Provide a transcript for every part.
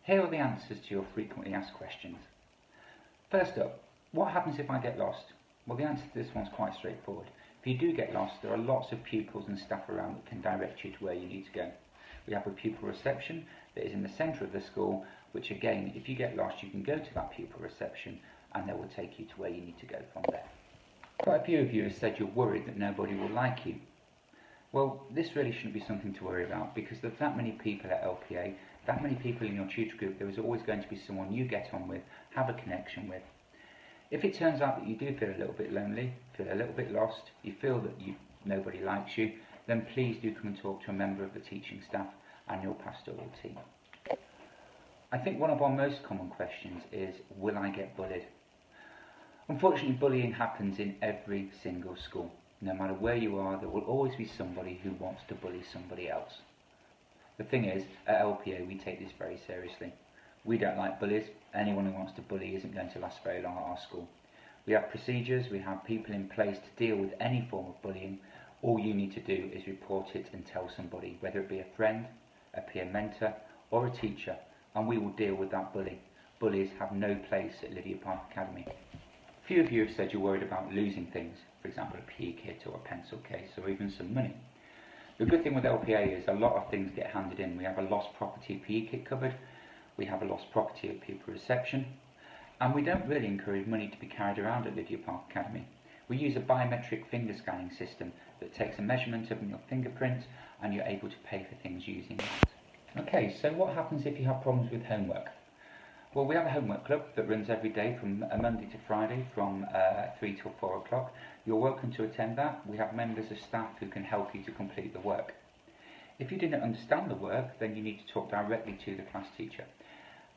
Here are the answers to your frequently asked questions. First up, what happens if I get lost? Well, the answer to this one's quite straightforward. If you do get lost, there are lots of pupils and staff around that can direct you to where you need to go. We have a pupil reception that is in the centre of the school, which again, if you get lost, you can go to that pupil reception and they will take you to where you need to go from there. Quite a few of you have said you're worried that nobody will like you. Well, this really shouldn't be something to worry about, because there's that many people at LPA, that many people in your tutor group, there is always going to be someone you get on with, have a connection with. If it turns out that you do feel a little bit lonely, feel a little bit lost, you feel that nobody likes you, then please do come and talk to a member of the teaching staff and your pastoral team. I think one of our most common questions is, will I get bullied? Unfortunately, bullying happens in every single school. No matter where you are, there will always be somebody who wants to bully somebody else. The thing is, at LPA we take this very seriously. We don't like bullies. Anyone who wants to bully isn't going to last very long at our school. We have procedures, we have people in place to deal with any form of bullying. All you need to do is report it and tell somebody, whether it be a friend, a peer mentor or a teacher, and we will deal with that bully. Bullies have no place at Lydia Park Academy. A few of you have said you're worried about losing things, for example a PE kit or a pencil case or even some money. The good thing with LPA is a lot of things get handed in. We have a lost property PE kit cupboard, we have a lost property at pupil reception, and we don't really encourage money to be carried around at Lydia Park Academy. We use a biometric finger scanning system that takes a measurement of your fingerprint and you're able to pay for things using that. Okay, so what happens if you have problems with homework? Well, we have a homework club that runs every day from Monday to Friday from 3 till 4 o'clock. You're welcome to attend that. We have members of staff who can help you to complete the work. If you didn't understand the work, then you need to talk directly to the class teacher.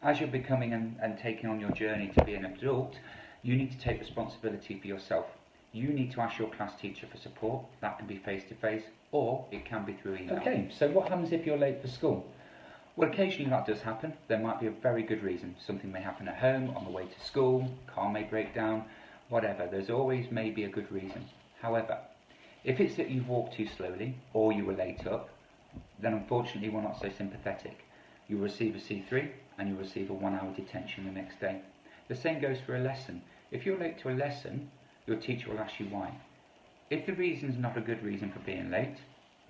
As you're becoming and taking on your journey to be an adult, you need to take responsibility for yourself. You need to ask your class teacher for support. That can be face-to-face or it can be through email. Okay, so what happens if you're late for school? Well, occasionally that does happen. There might be a very good reason. Something may happen at home, on the way to school, car may break down, whatever. There's always maybe a good reason. However, if it's that you've walked too slowly or you were late up, then unfortunately we're not so sympathetic. You'll receive a C3 and you'll receive a 1-hour detention the next day. The same goes for a lesson. If you're late to a lesson, your teacher will ask you why. If the reason's not a good reason for being late,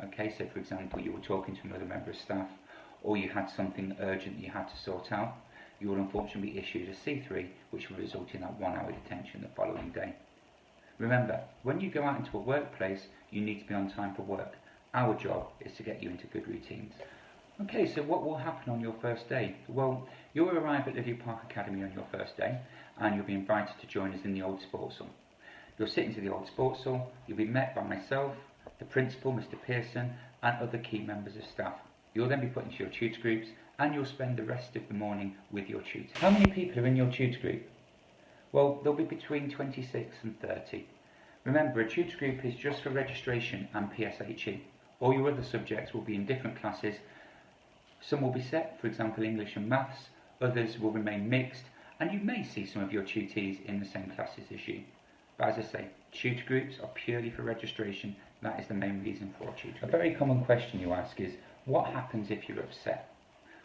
okay, so for example you were talking to another member of staff or you had something urgent you had to sort out, you will unfortunately be issued a C3, which will result in that 1-hour detention the following day. Remember, when you go out into a workplace, you need to be on time for work. Our job is to get you into good routines. Okay, so what will happen on your first day? Well, you'll arrive at Lydia Park Academy on your first day and you'll be invited to join us in the old sports hall. You'll sit into the old sports hall, you'll be met by myself, the principal, Mr. Pearson, and other key members of staff. You'll then be put into your tutor groups and you'll spend the rest of the morning with your tutor. How many people are in your tutor group? Well, there'll be between 26 and 30. Remember, a tutor group is just for registration and PSHE. All your other subjects will be in different classes. Some will be set, for example English and maths, others will remain mixed, and you may see some of your tutees in the same classes as you. But as I say, tutor groups are purely for registration. That is the main reason for a tutor group. A very common question you ask is, what happens if you're upset?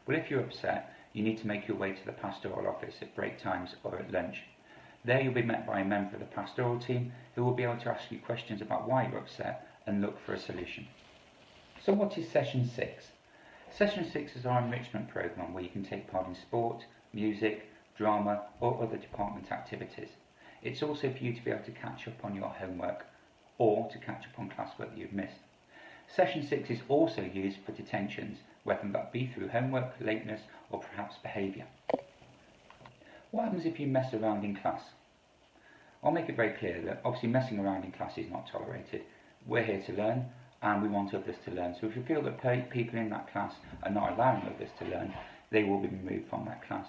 Well, if you're upset, you need to make your way to the pastoral office at break times or at lunch. There you'll be met by a member of the pastoral team who will be able to ask you questions about why you're upset and look for a solution. So what is Session 6? Session 6 is our enrichment programme where you can take part in sport, music, drama or other department activities. It's also for you to be able to catch up on your homework or to catch up on classwork that you've missed. Session 6 is also used for detentions, whether that be through homework, lateness or perhaps behaviour. What happens if you mess around in class? I'll make it very clear that obviously messing around in class is not tolerated. We're here to learn and we want others to learn. So if you feel that people in that class are not allowing others to learn, they will be removed from that class.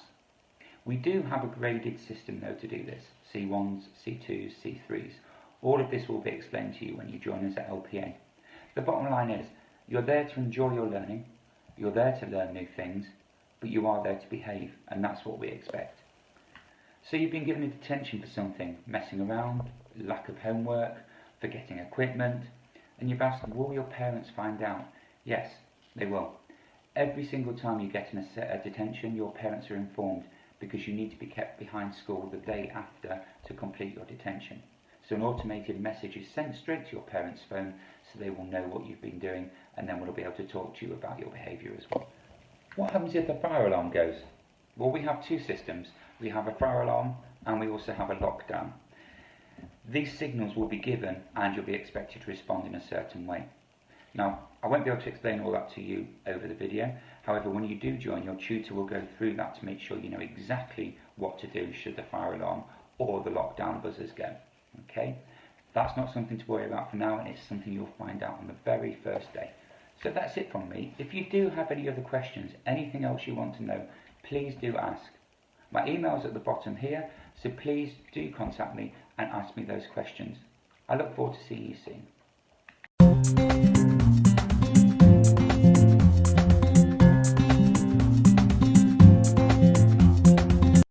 We do have a graded system though to do this. C1s, C2s, C3s. All of this will be explained to you when you join us at LPA. The bottom line is, you're there to enjoy your learning, you're there to learn new things, but you are there to behave, and that's what we expect. So you've been given a detention for something, messing around, lack of homework, forgetting equipment, and you've asked, will your parents find out? Yes, they will. Every single time you get in a detention, your parents are informed, because you need to be kept behind school the day after to complete your detention. So an automated message is sent straight to your parents' phone, so they will know what you've been doing, and then we'll be able to talk to you about your behaviour as well. What happens if the fire alarm goes? Well, we have two systems. We have a fire alarm and we also have a lockdown. These signals will be given and you'll be expected to respond in a certain way. Now, I won't be able to explain all that to you over the video. However, when you do join, your tutor will go through that to make sure you know exactly what to do should the fire alarm or the lockdown buzzers go. Okay? That's not something to worry about for now, and it's something you'll find out on the very first day. So that's it from me. If you do have any other questions, anything else you want to know, please do ask. My email is at the bottom here, so please do contact me and ask me those questions. I look forward to seeing you soon.